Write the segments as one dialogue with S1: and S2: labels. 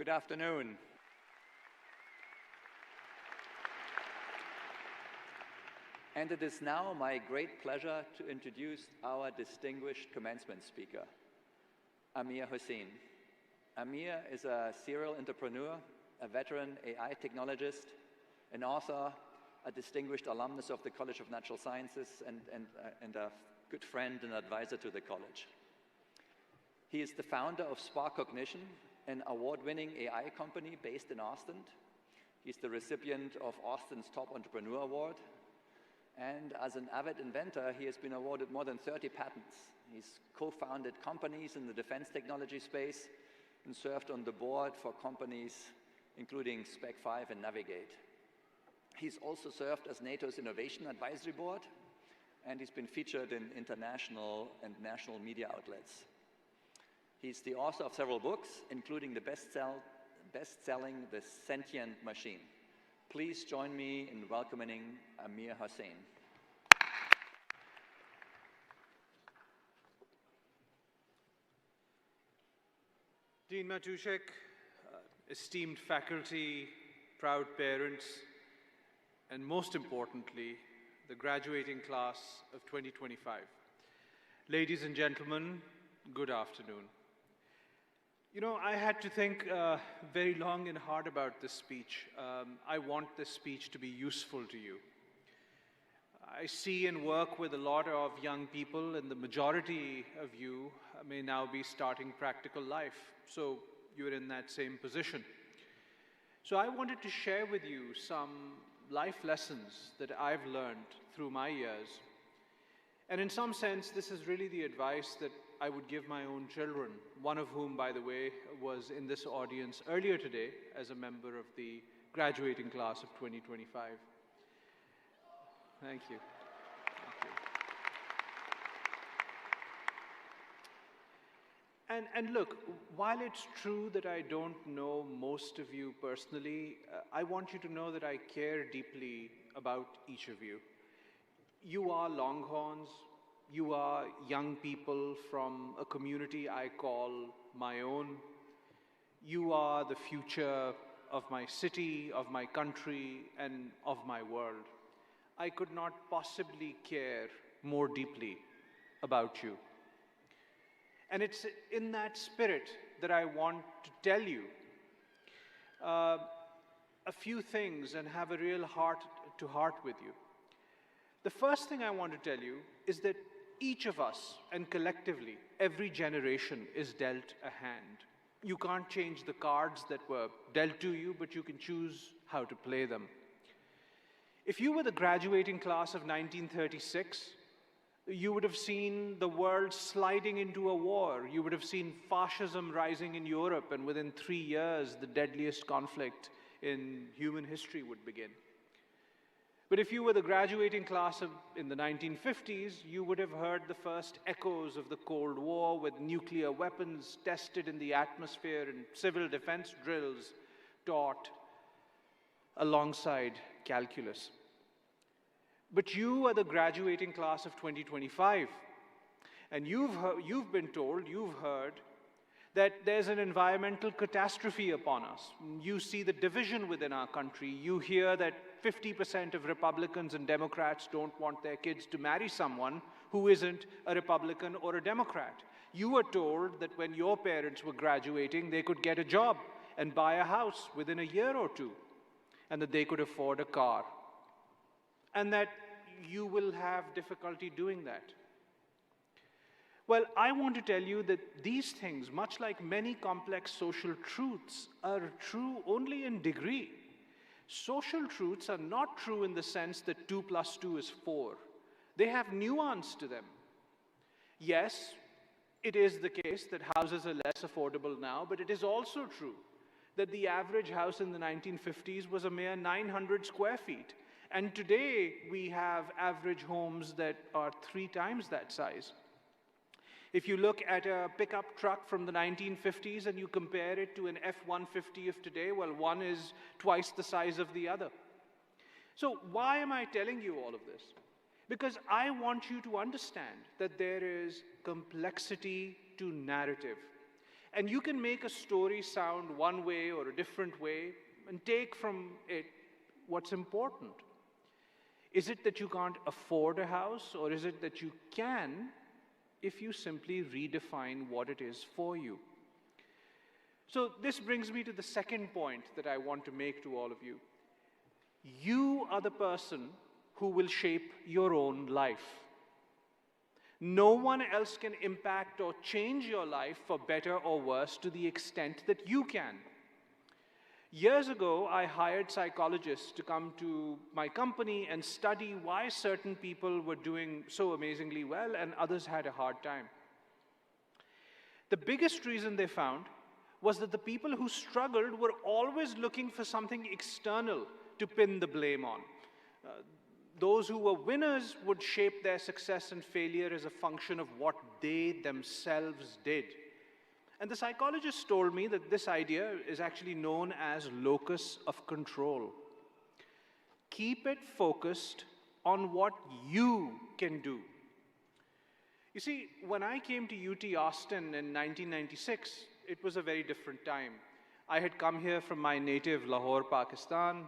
S1: Good afternoon. And it is now my great pleasure to introduce our distinguished commencement speaker, Amir Husain. Amir is a serial entrepreneur, a veteran AI technologist, an author, a distinguished alumnus of the College of Natural Sciences, and a good friend and advisor to the college. He is the founder of Spark Cognition, an award-winning AI company based in Austin. He's the recipient of Austin's Top Entrepreneur Award. And as an avid inventor, he has been awarded more than 30 patents. He's co-founded companies in the defense technology space and served on the board for companies including Spec5 and Navigate. He's also served as NATO's Innovation Advisory Board, and he's been featured in international and national media outlets. He's the author of several books, including the best-selling The Sentient Machine. Please join me in welcoming Amir Husain.
S2: Dean Matuszek, esteemed faculty, proud parents, and most importantly, the graduating class of 2025. Ladies and gentlemen, good afternoon. You know, I had to think very long and hard about this speech. I want this speech to be useful to you. I see and work with a lot of young people, and the majority of you may now be starting practical life, so you're in that same position. So I wanted to share with you some life lessons that I've learned through my years. And in some sense, this is really the advice that I would give my own children, one of whom, by the way, was in this audience earlier today as a member of the graduating class of 2025. Thank you. And look, while it's true that I don't know most of you personally, I want you to know that I care deeply about each of you. You are Longhorns. You are young people from a community I call my own. You are the future of my city, of my country, and of my world. I could not possibly care more deeply about you. And it's in that spirit that I want to tell you a few things and have a real heart-to-heart with you. The first thing I want to tell you is that each of us, and collectively, every generation is dealt a hand. You can't change the cards that were dealt to you, but you can choose how to play them. If you were the graduating class of 1936, you would have seen the world sliding into a war. You would have seen fascism rising in Europe, and within 3 years, the deadliest conflict in human history would begin. But if you were the graduating class in the 1950s, you would have heard the first echoes of the Cold War, with nuclear weapons tested in the atmosphere and civil defense drills taught alongside calculus. But you are the graduating class of 2025, and you've been told, you've heard, that there's an environmental catastrophe upon us. You see the division within our country. You hear that 50% of Republicans and Democrats don't want their kids to marry someone who isn't a Republican or a Democrat. You were told that when your parents were graduating, they could get a job and buy a house within a year or two, and that they could afford a car, and that you will have difficulty doing that. Well, I want to tell you that these things, much like many complex social truths, are true only in degree. Social truths are not true in the sense that 2 + 2 is 4. They have nuance to them. Yes, it is the case that houses are less affordable now, but it is also true that the average house in the 1950s was a mere 900 square feet. And today, we have average homes that are 3 times that size. If you look at a pickup truck from the 1950s and you compare it to an F-150 of today, well, one is twice the size of the other. So why am I telling you all of this? Because I want you to understand that there is complexity to narrative. And you can make a story sound one way or a different way and take from it what's important. Is it that you can't afford a house, or is it that you can if you simply redefine what it is for you? So this brings me to the second point that I want to make to all of you. You are the person who will shape your own life. No one else can impact or change your life for better or worse to the extent that you can. Years ago, I hired psychologists to come to my company and study why certain people were doing so amazingly well and others had a hard time. The biggest reason they found was that the people who struggled were always looking for something external to pin the blame on. Those who were winners would shape their success and failure as a function of what they themselves did. And the psychologist told me that this idea is actually known as locus of control. Keep it focused on what you can do. You see, when I came to UT Austin in 1996, it was a very different time. I had come here from my native Lahore, Pakistan,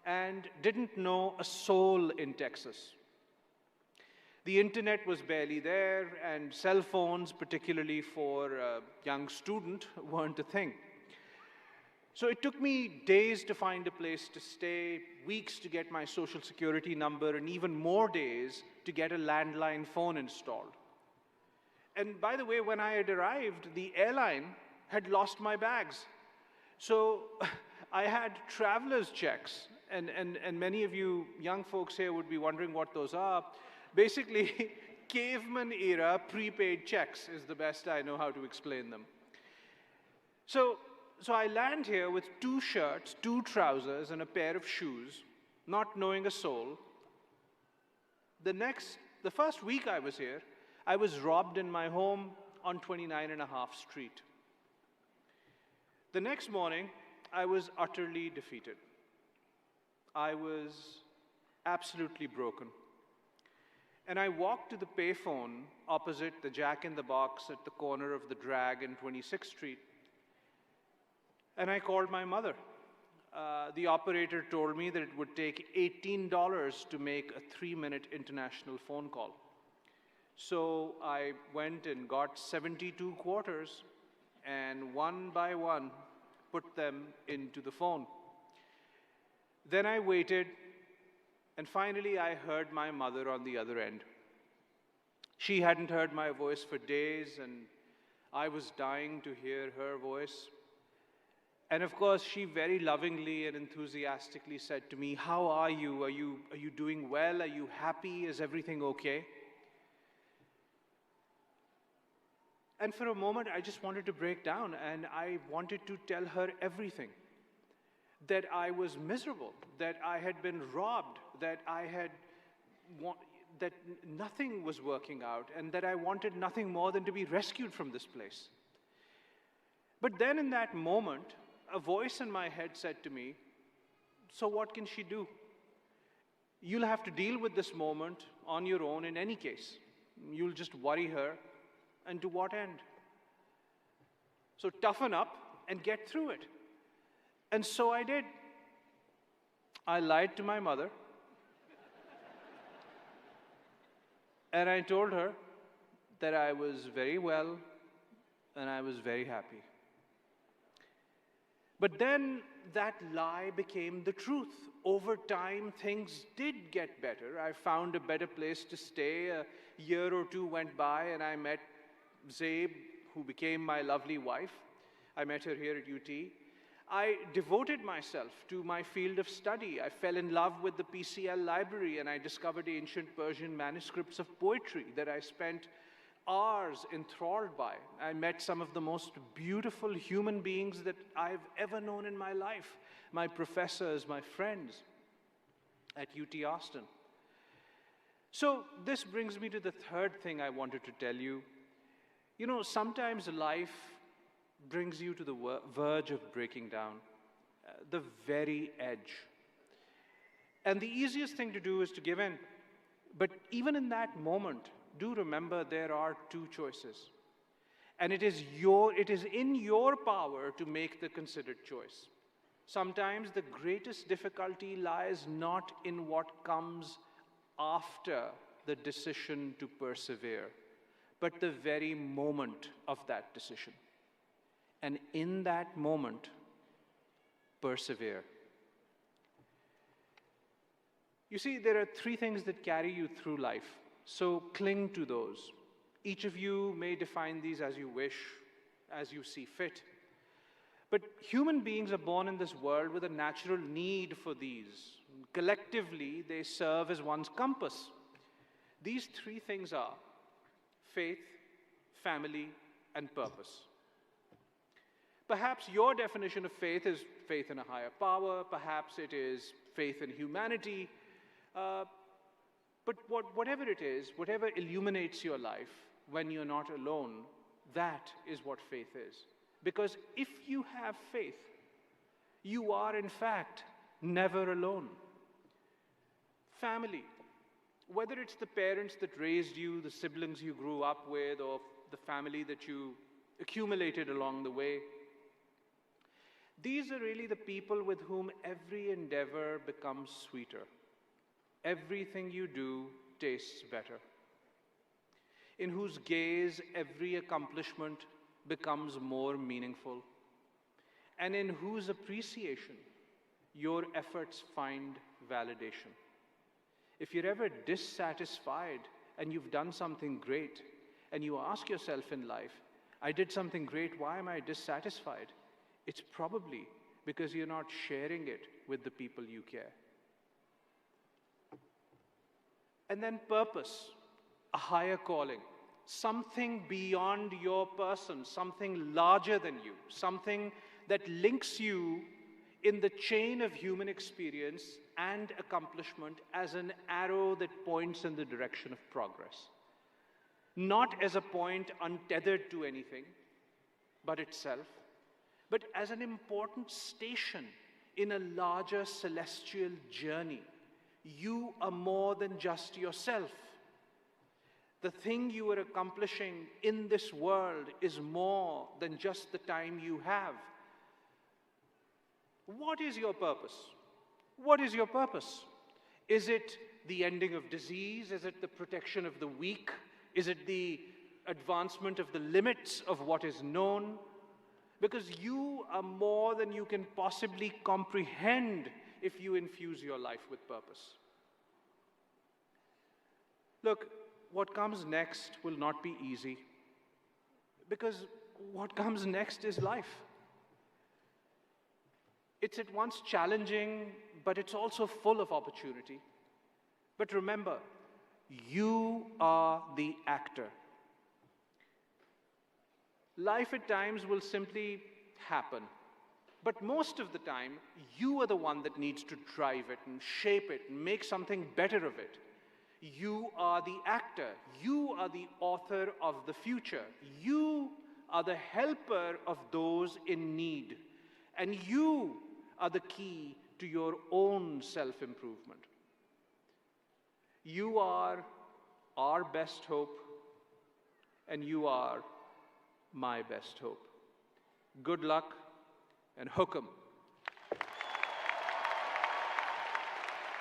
S2: and didn't know a soul in Texas. The internet was barely there, and cell phones, particularly for a young student, weren't a thing. So it took me days to find a place to stay, weeks to get my social security number, and even more days to get a landline phone installed. And by the way, when I had arrived, the airline had lost my bags. So I had traveler's checks, and many of you young folks here would be wondering what those are. Basically, caveman-era prepaid checks is the best I know how to explain them. So I land here with 2 shirts, 2 trousers, and a pair of shoes, not knowing a soul. The first week I was here, I was robbed in my home on 29.5 Street. The next morning, I was utterly defeated. I was absolutely broken. And I walked to the payphone opposite the Jack in the Box at the corner of the Drag and 26th Street. And I called my mother. The operator told me that it would take $18 to make a 3-minute international phone call. So I went and got 72 quarters and one by one put them into the phone. Then I waited, and finally I heard my mother on the other end. She hadn't heard my voice for days, and I was dying to hear her voice. And of course, she very lovingly and enthusiastically said to me, "How are you? Are you doing well? Are you happy? Is everything okay?" And for a moment, I just wanted to break down, and I wanted to tell her everything. That I was miserable, that I had been robbed, that that nothing was working out, and that I wanted nothing more than to be rescued from this place. But then in that moment, a voice in my head said to me, "So what can she do? You'll have to deal with this moment on your own in any case. You'll just worry her, and to what end? So toughen up and get through it." And so I did. I lied to my mother. And I told her that I was very well and I was very happy. But then that lie became the truth. Over time, things did get better. I found a better place to stay. A year or 2 went by, and I met Zabe, who became my lovely wife. I met her here at UT. I devoted myself to my field of study. I fell in love with the PCL library, and I discovered ancient Persian manuscripts of poetry that I spent hours enthralled by. I met some of the most beautiful human beings that I've ever known in my life, my professors, my friends at UT Austin. So this brings me to the third thing I wanted to tell you. You know, sometimes life brings you to the verge of breaking down, the very edge. And the easiest thing to do is to give in. But even in that moment, do remember there are 2 choices. And it is in your power to make the considered choice. Sometimes the greatest difficulty lies not in what comes after the decision to persevere, but the very moment of that decision. And in that moment, persevere. You see, there are three things that carry you through life, so cling to those. Each of you may define these as you wish, as you see fit. But human beings are born in this world with a natural need for these. Collectively, they serve as one's compass. These three things are faith, family, and purpose. Perhaps your definition of faith is faith in a higher power. Perhaps it is faith in humanity. But whatever it is, whatever illuminates your life when you're not alone, that is what faith is. Because if you have faith, you are in fact never alone. Family, whether it's the parents that raised you, the siblings you grew up with, or the family that you accumulated along the way, these are really the people with whom every endeavor becomes sweeter. Everything you do tastes better. In whose gaze every accomplishment becomes more meaningful, and in whose appreciation your efforts find validation. If you're ever dissatisfied and you've done something great, and you ask yourself in life, I did something great, why am I dissatisfied? It's probably because you're not sharing it with the people you care. And then purpose, a higher calling, something beyond your person, something larger than you, something that links you in the chain of human experience and accomplishment as an arrow that points in the direction of progress. Not as a point untethered to anything but itself, but as an important station in a larger celestial journey. You are more than just yourself. The thing you are accomplishing in this world is more than just the time you have. What is your purpose? What is your purpose? Is it the ending of disease? Is it the protection of the weak? Is it the advancement of the limits of what is known? Because you are more than you can possibly comprehend if you infuse your life with purpose. Look, what comes next will not be easy, because what comes next is life. It's at once challenging, but it's also full of opportunity. But remember, you are the actor. Life at times will simply happen. But most of the time, you are the one that needs to drive it and shape it and make something better of it. You are the actor. You are the author of the future. You are the helper of those in need. And you are the key to your own self-improvement. You are our best hope, and you are my best hope. Good luck and hukum.